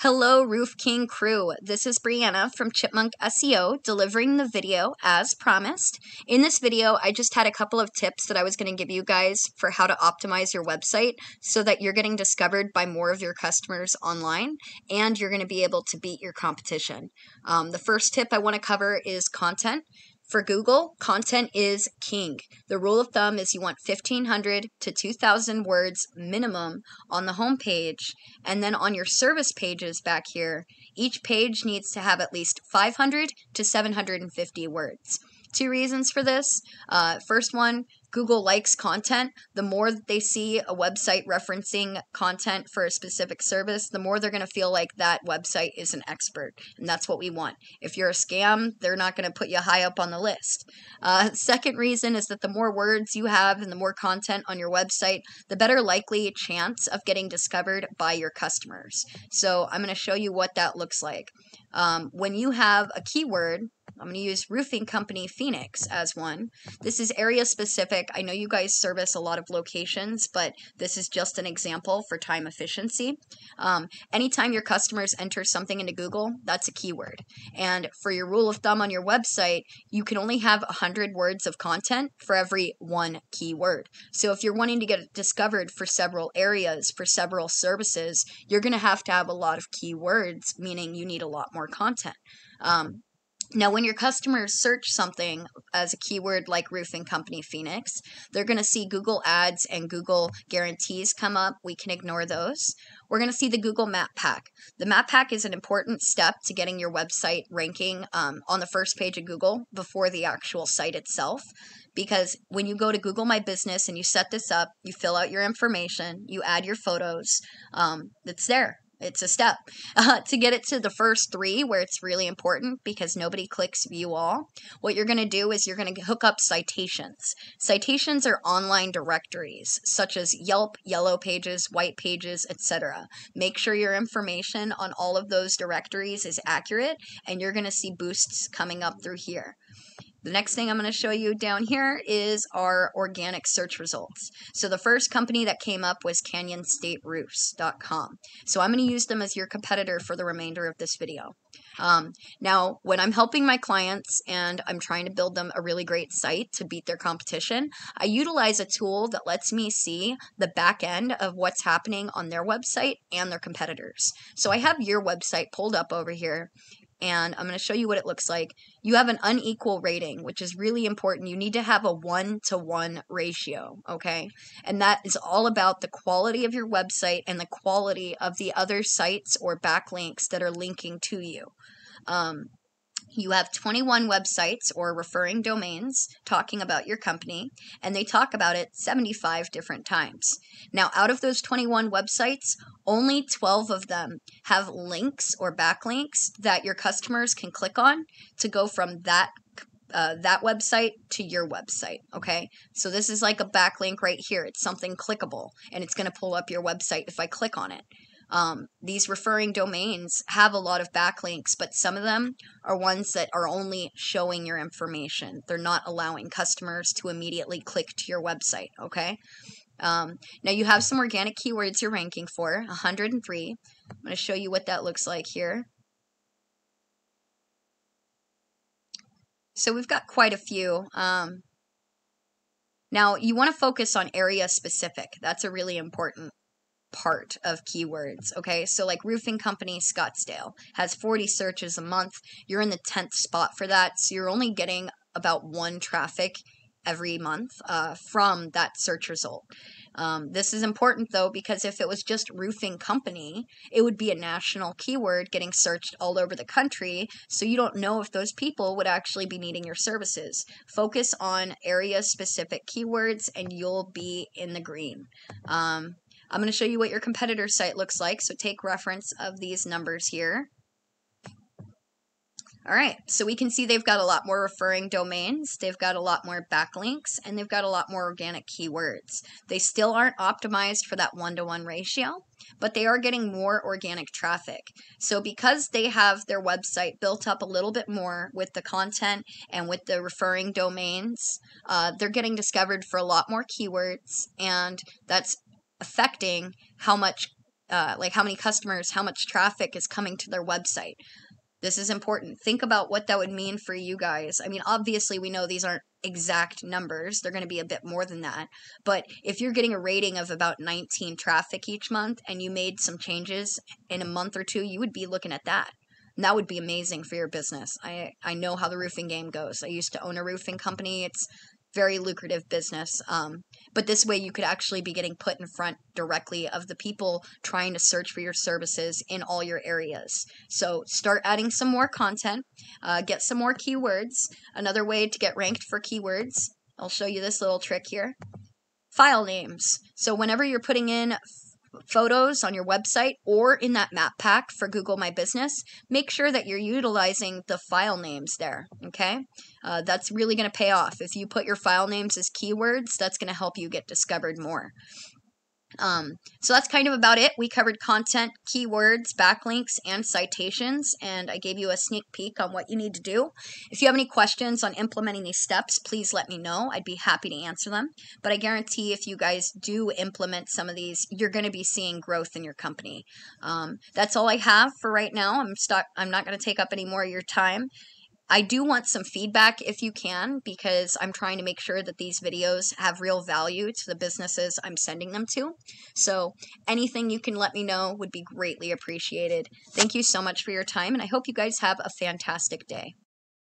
Hello, Roof King crew. This is Brianna from Chipmunk SEO delivering the video as promised. In this video, I just had a couple of tips that I was going to give you guys for how to optimize your website so that you're getting discovered by more of your customers online and you're going to be able to beat your competition. The first tip I want to cover is content. For Google, content is king. The rule of thumb is you want 1,500 to 2,000 words minimum on the home page, and then on your service pages back here, each page needs to have at least 500 to 750 words. Two reasons for this. First one, Google likes content. The more that they see a website referencing content for a specific service, the more they're going to feel like that website is an expert. And that's what we want. If you're a scam, they're not going to put you high up on the list. Second reason is that the more words you have and the more content on your website, the better likely chance of getting discovered by your customers. So I'm going to show you what that looks like. When you have a keyword, I'm going to use roofing company Phoenix as one. This is area specific. I know you guys service a lot of locations, but this is just an example for time efficiency. Anytime your customers enter something into Google, that's a keyword. And for your rule of thumb on your website, you can only have 100 words of content for every one keyword. So if you're wanting to get discovered for several areas, for several services, you're going to have a lot of keywords, meaning you need a lot more content. Now, when your customers search something as a keyword like roofing company Phoenix, they're going to see Google ads and Google guarantees come up. We can ignore those. We're going to see the Google Map Pack. The Map Pack is an important step to getting your website ranking on the first page of Google before the actual site itself. Because when you go to Google My Business and you set this up, you fill out your information, you add your photos, it's there. It's a step to get it to the first three where it's really important because nobody clicks view all. What you're going to do is you're going to hook up citations. Citations are online directories such as Yelp, Yellow Pages, White Pages, etc. Make sure your information on all of those directories is accurate and you're going to see boosts coming up through here. The next thing I'm going to show you down here is our organic search results. So the first company that came up was CanyonStateRoofs.com. So I'm going to use them as your competitor for the remainder of this video. Now, when I'm helping my clients and I'm trying to build them a really great site to beat their competition, I utilize a tool that lets me see the back end of what's happening on their website and their competitors. So I have your website pulled up over here. And I'm going to show you what it looks like. You have an unequal rating, which is really important. You need to have a 1-to-1 ratio, okay? And that is all about the quality of your website and the quality of the other sites or backlinks that are linking to you. You have 21 websites or referring domains talking about your company, and they talk about it 75 different times. Now, out of those 21 websites, only 12 of them have links or backlinks that your customers can click on to go from that website to your website, okay? So this is like a backlink right here. It's something clickable, and it's going to pull up your website if I click on it. These referring domains have a lot of backlinks, but some of them are ones that are only showing your information. They're not allowing customers to immediately click to your website, okay? Now you have some organic keywords you're ranking for, 103. I'm going to show you what that looks like here. So we've got quite a few. Now you want to focus on area specific. That's a really important part of keywords, okay? So like roofing company Scottsdale has 40 searches a month. You're in the 10th spot for that, so you're only getting about 1 traffic every month from that search result. This is important though because if it was just roofing company, it would be a national keyword getting searched all over the country, so you don't know if those people would actually be needing your services. Focus on area specific keywords and you'll be in the green. I'm going to show you what your competitor site looks like, so take reference of these numbers here. All right, so we can see they've got a lot more referring domains, they've got a lot more backlinks, and they've got a lot more organic keywords. They still aren't optimized for that 1-to-1 ratio, but they are getting more organic traffic. So because they have their website built up a little bit more with the content and with the referring domains, they're getting discovered for a lot more keywords, and that's affecting how much like how many customers, how much traffic is coming to their website. This is important. Think about what that would mean for you guys. I mean, obviously, we know these aren't exact numbers. They're going to be a bit more than that. But if you're getting a rating of about 19 traffic each month and you made some changes in a month or two, you would be looking at that. And that would be amazing for your business. I know how the roofing game goes. I used to own a roofing company. It's very lucrative business. But this way you could actually be getting put in front directly of the people trying to search for your services in all your areas. So start adding some more content, get some more keywords. Another way to get ranked for keywords, I'll show you this little trick here. File names. So whenever you're putting in photos on your website or in that map pack for Google My Business, make sure that you're utilizing the file names there, okay? That's really going to pay off. If you put your file names as keywords, that's going to help you get discovered more. So that's kind of about it. We covered content, keywords, backlinks, and citations, and I gave you a sneak peek on what you need to do. If you have any questions on implementing these steps, please let me know. I'd be happy to answer them. But I guarantee if you guys do implement some of these, you're going to be seeing growth in your company. That's all I have for right now. I'm not going to take up any more of your time. I do want some feedback if you can, because I'm trying to make sure that these videos have real value to the businesses I'm sending them to. So anything you can let me know would be greatly appreciated. Thank you so much for your time, and I hope you guys have a fantastic day.